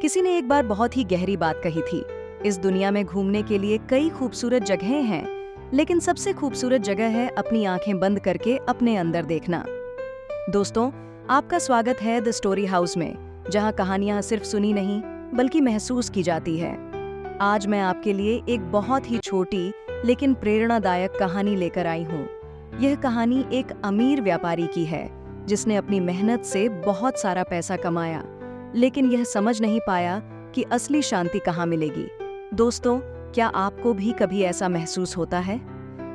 किसी ने एक बार बहुत ही गहरी बात कही थी। इस दुनिया में घूमने के लिए कई खूबसूरत जगहें हैं, लेकिन सबसे खूबसूरत जगह है अपनी आंखें बंद करके अपने अंदर देखना। दोस्तों, आपका स्वागत है द स्टोरी हाउस में, जहां कहानियां सिर्फ सुनी नहीं बल्कि महसूस की जाती है। आज मैं आपके लिए एक बहुत ही छोटी लेकिन प्रेरणादायक कहानी लेकर आई हूँ। यह कहानी एक अमीर व्यापारी की है, जिसने अपनी मेहनत से बहुत सारा पैसा कमाया, लेकिन यह समझ नहीं पाया कि असली शांति कहाँ मिलेगी। दोस्तों, क्या आपको भी कभी ऐसा महसूस होता है?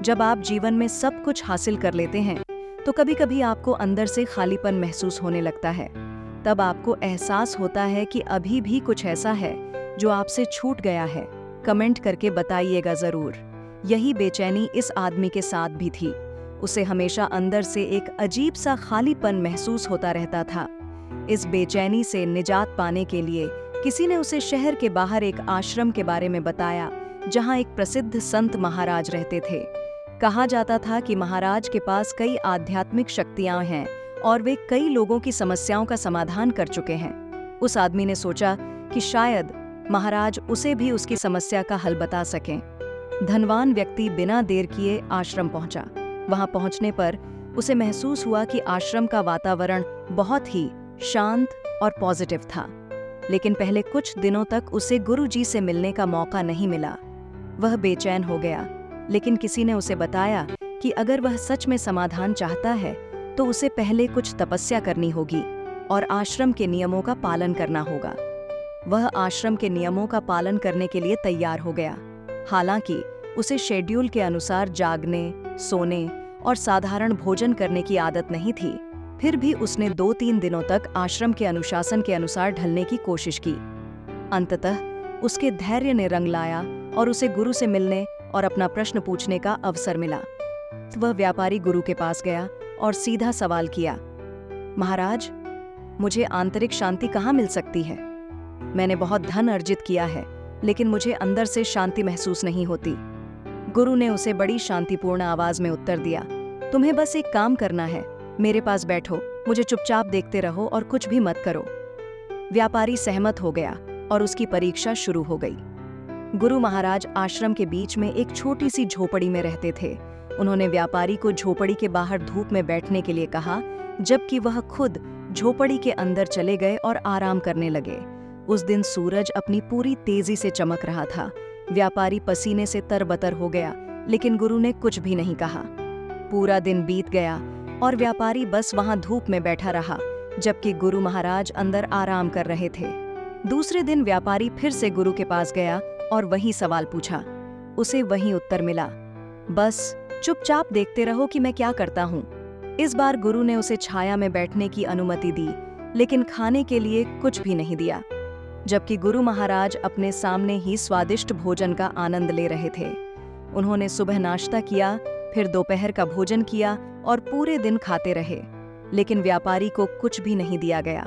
जब आप जीवन में सब कुछ हासिल कर लेते हैं, तो कभी-कभी आपको अंदर से खालीपन महसूस होने लगता है। तब आपको एहसास होता है कि अभी भी कुछ ऐसा है जो आपसे छूट गया है। कमेंट करके बताइएगा जरूर। यही बेचैनी इस आदमी के साथ भी थी। उसे हमेशा अंदर से एक अजीब सा खालीपन महसूस होता रहता था। इस बेचैनी से निजात पाने के लिए किसी ने उसे शहर के बाहर एक आश्रम के बारे में बताया, जहां एक प्रसिद्ध संत महाराज रहते थे। कहा जाता था कि महाराज के पास कई आध्यात्मिक शक्तियां हैं और वे कई लोगों की समस्याओं का समाधान कर चुके हैं। उस आदमी ने सोचा कि शायद महाराज उसे भी उसकी समस्या का हल बता सकें। धनवान व्यक्ति बिना देर किए आश्रम पहुंचा। वहां पहुंचने पर उसे महसूस हुआ कि आश्रम का वातावरण बहुत ही शांत और पॉजिटिव था, लेकिन पहले कुछ दिनों तक उसे गुरुजी से मिलने का मौका नहीं मिला। वह बेचैन हो गया, लेकिन किसी ने उसे बताया कि अगर वह सच में समाधान चाहता है तो उसे पहले कुछ तपस्या करनी होगी और आश्रम के नियमों का पालन करना होगा। वह आश्रम के नियमों का पालन करने के लिए तैयार हो गया। हालांकि उसे शेड्यूल के अनुसार जागने, सोने और साधारण भोजन करने की आदत नहीं थी। फिर भी उसने 2-3 दिनों तक आश्रम के अनुशासन के अनुसार ढलने की कोशिश की। अंततः उसके धैर्य ने रंग लाया और उसे गुरु से मिलने और अपना प्रश्न पूछने का अवसर मिला। वह व्यापारी गुरु के पास गया और सीधा सवाल किया, महाराज, मुझे आंतरिक शांति कहाँ मिल सकती है? मैंने बहुत धन अर्जित किया है, लेकिन मुझे अंदर से शांति महसूस नहीं होती। गुरु ने उसे बड़ी शांतिपूर्ण आवाज में उत्तर दिया, तुम्हें बस एक काम करना है, मेरे पास बैठो, मुझे चुपचाप देखते रहो और कुछ भी मत करो। व्यापारी सहमत हो गया और उसकी परीक्षा शुरू हो गई। गुरु महाराज आश्रम के बीच में एक छोटी सी झोपड़ी में रहते थे। उन्होंने व्यापारी को झोपड़ी के बाहर धूप में बैठने के लिए कहा, जबकि वह खुद झोपड़ी के अंदर चले गए और आराम करने लगे। उस दिन सूरज अपनी पूरी तेजी से चमक रहा था। व्यापारी पसीने से तरबतर हो गया, लेकिन गुरु ने कुछ भी नहीं कहा। पूरा दिन बीत गया और व्यापारी बस वहां धूप में बैठा रहा, जबकि गुरु महाराज अंदर आराम कर रहे थे। दूसरे दिन व्यापारी फिर से गुरु के पास गया और वही सवाल पूछा। उसे वही उत्तर मिला, बस चुपचाप देखते रहो कि मैं क्या करता हूँ। इस बार गुरु ने उसे छाया में बैठने की अनुमति दी, लेकिन खाने के लिए कुछ भी नहीं दिया, जबकि गुरु महाराज अपने सामने ही स्वादिष्ट भोजन का आनंद ले रहे थे। उन्होंने सुबह नाश्ता किया, फिर दोपहर का भोजन किया और पूरे दिन खाते रहे, लेकिन व्यापारी को कुछ भी नहीं दिया गया।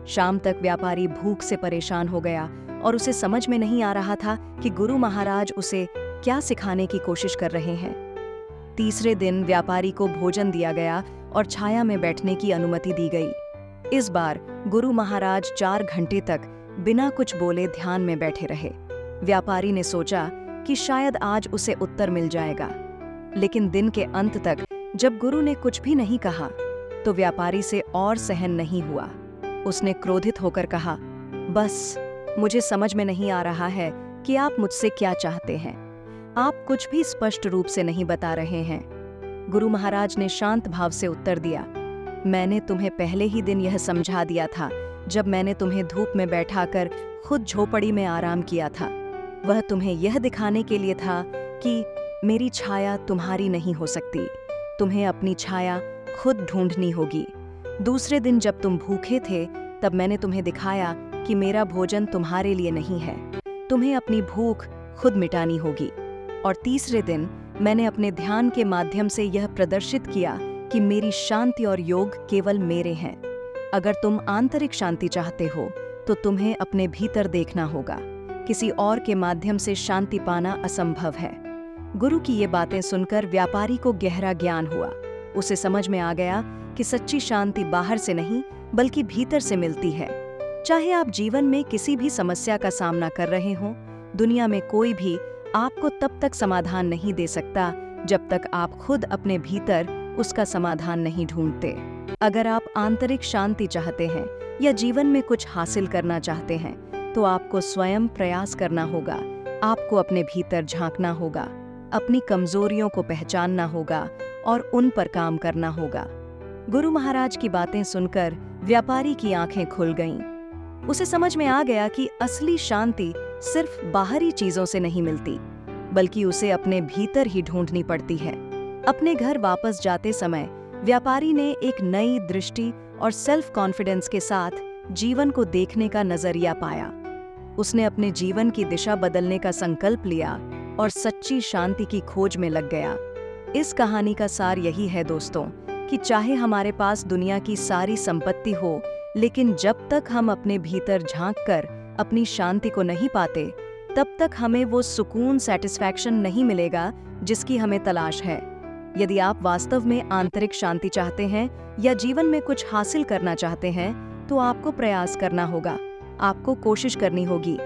शाम तक व्यापारी भूख से परेशान हो गया और उसे समझ में नहीं आ रहा था कि गुरु महाराज उसे क्या सिखाने की कोशिश कर रहे हैं। तीसरे दिन व्यापारी को भोजन दिया गया और छाया में बैठने की अनुमति दी गई। इस बार गुरु महाराज 4 घंटे तक बिना कुछ बोले ध्यान में बैठे रहे। व्यापारी ने सोचा कि शायद आज उसे उत्तर मिल जाएगा, लेकिन दिन के अंत तक जब गुरु ने कुछ भी नहीं कहा, तो व्यापारी से और सहन नहीं हुआ। उसने क्रोधित होकर कहा, बस मुझे समझ में नहीं आ रहा है कि आप मुझसे क्या चाहते हैं। आप कुछ भी स्पष्ट रूप से नहीं बता रहे हैं। गुरु महाराज ने शांत भाव से उत्तर दिया, मैंने तुम्हें पहले ही दिन यह समझा दिया था, जब मैंने तुम्हें धूप में बैठाकर खुद झोपड़ी में आराम किया था। वह तुम्हें यह दिखाने के लिए था कि मेरी छाया तुम्हारी नहीं हो सकती। तुम्हें अपनी छाया खुद ढूंढनी होगी। दूसरे दिन जब तुम भूखे थे, तब मैंने तुम्हें दिखाया कि मेरा भोजन तुम्हारे लिए नहीं है। तुम्हें अपनी भूख खुद मिटानी होगी। और तीसरे दिन मैंने अपने ध्यान के माध्यम से यह प्रदर्शित किया कि मेरी शांति और योग केवल मेरे हैं। अगर तुम आंतरिक शांति चाहते हो, तो तुम्हें अपने भीतर देखना होगा। किसी और के माध्यम से शांति पाना असंभव है। गुरु की ये बातें सुनकर व्यापारी को गहरा ज्ञान हुआ। उसे समझ में आ गया कि सच्ची शांति बाहर से नहीं, बल्कि भीतर से मिलती है। चाहे आप जीवन में किसी भी समस्या का सामना कर रहे हों, दुनिया में कोई भी आपको तब तक समाधान नहीं दे सकता जब तक आप खुद अपने भीतर उसका समाधान नहीं ढूंढते। अगर आप आंतरिक शांति चाहते हैं या जीवन में कुछ हासिल करना चाहते हैं, तो आपको स्वयं प्रयास करना होगा। आपको अपने भीतर झांकना होगा, अपनी कमजोरियों को पहचानना होगा और उन पर काम करना होगा। गुरु महाराज की बातें सुनकर व्यापारी की आंखें खुल गईं। उसे समझ में आ गया कि असली शांति सिर्फ बाहरी चीजों से नहीं मिलती, बल्कि उसे अपने भीतर ही ढूंढनी पड़ती है। अपने घर वापस जाते समय व्यापारी ने एक नई दृष्टि और सेल्फ कॉन्फिडेंस के साथ जीवन को देखने का नजरिया पाया। उसने अपने जीवन की दिशा बदलने का संकल्प लिया और सच्ची शांति की खोज में लग गया। इस कहानी का सार यही है दोस्तों, कि चाहे हमारे पास दुनिया की सारी संपत्ति हो, लेकिन जब तक हम अपने भीतर झांककर अपनी शांति को नहीं पाते, तब तक हमें वो सुकून, सैटिस्फैक्शन नहीं मिलेगा जिसकी हमें तलाश है। यदि आप वास्तव में आंतरिक शांति चाहते हैं या जीवन में कुछ हासिल करना चाहते हैं, तो आपको प्रयास करना होगा, आपको कोशिश करनी होगी।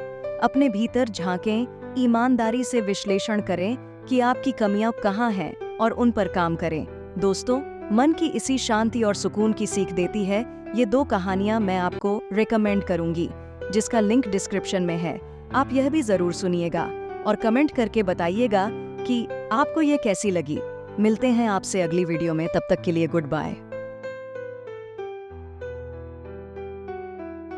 अपने भीतर झांकें, ईमानदारी से विश्लेषण करें कि आपकी कमियां कहाँ हैं और उन पर काम करें। दोस्तों, मन की इसी शांति और सुकून की सीख देती है ये 2 कहानियां मैं आपको रिकमेंड करूंगी, जिसका लिंक डिस्क्रिप्शन में है। आप यह भी जरूर सुनिएगा और कमेंट करके बताइएगा कि आपको ये कैसी लगी। मिलते हैं आपसे अगली वीडियो में, तब तक के लिए गुड बाय।